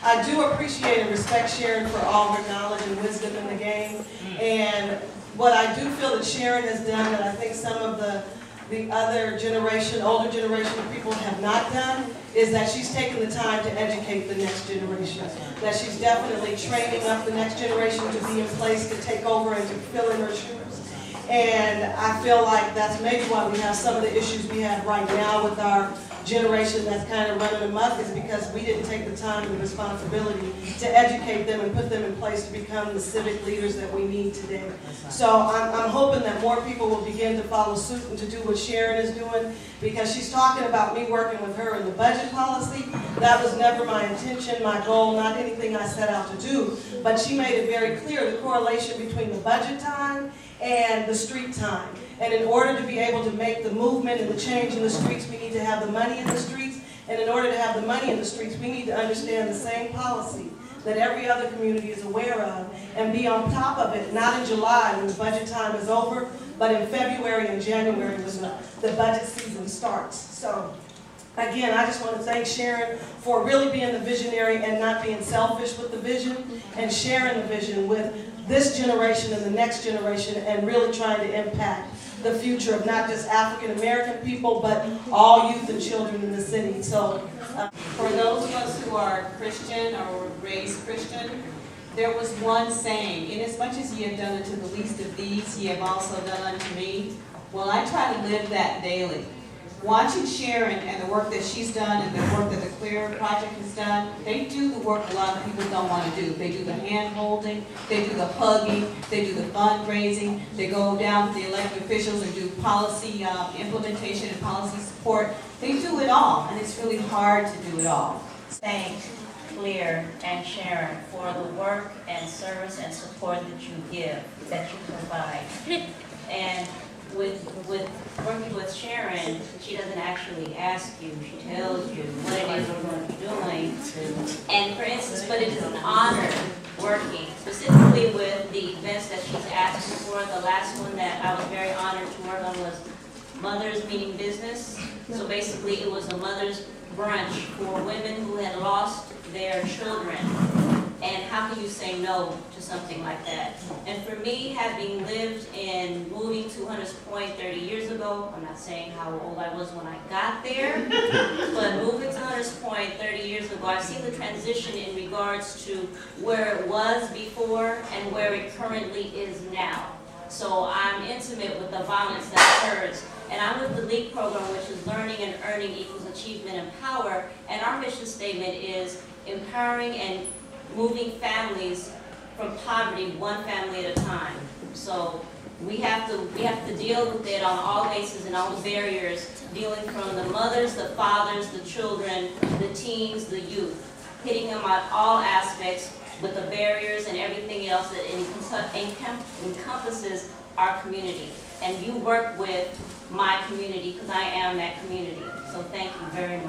I do appreciate and respect Sharon for all her knowledge and wisdom in the game. And what I do feel that Sharon has done that I think some of the other generation, older generation of people have not done, is that she's taken the time to educate the next generation. That she's definitely training up the next generation to be in place to take over and to fill in her shoes. And I feel like that's maybe why we have some of the issues we have right now with our generation that's kind of running amok, is because we didn't take the time and the responsibility to educate them and put them in place to become the civic leaders that we need today. So I'm hoping that more people will begin to follow suit and to do what Sharon is doing, because she's talking about me working with her in the budget policy. That was never my intention, my goal, not anything I set out to do. But she made it very clear the correlation between the budget time and the street time. And in order to be able to make the movement and the change in the streets, we need to have the money in the streets. And in order to have the money in the streets, we need to understand the same policy that every other community is aware of and be on top of it, not in July when the budget time is over, but in February and January when the budget season starts. So again, I just want to thank Sharon for really being the visionary and not being selfish with the vision, and sharing the vision with this generation and the next generation, and really trying to impact the future of not just African American people, but all youth and children in the city. So, for those of us who are Christian or were raised Christian, there was one saying: "Inasmuch as ye have done unto the least of these, ye have also done unto me." Well, I try to live that daily. Watching Sharon and the work that she's done and the work that the CLAER project has done, they do the work a lot of people don't want to do. They do the hand-holding, they do the hugging, they do the fundraising, they go down to the elected officials and do policy implementation and policy support. They do it all, and it's really hard to do it all. Thank CLAER and Sharon for the work and service and support that you give, that you provide. And with working with Sharon, she doesn't actually ask you, she tells you what it is we're going to be doing. And for instance, but it is an honor working, specifically with the events that she's asked me for. The last one that I was very honored to work on was Mothers Meaning Business. So basically it was a mother's brunch for women who had lost their children. And how can you say no to something like that? And for me, having lived in moving to Hunters Point 30 years ago, I'm not saying how old I was when I got there, but moving to Hunters Point 30 years ago, I've seen the transition in regards to where it was before and where it currently is now. So I'm intimate with the violence that occurs. And I'm with the LEAP program, which is Learning and Earning Equals Achievement and Power. And our mission statement is empowering and moving families from poverty, one family at a time. So we have to deal with it on all bases and all the barriers, dealing from the mothers, the fathers, the children, the teens, the youth, hitting them on all aspects with the barriers and everything else that encompasses our community. And you work with my community because I am that community. So thank you very much.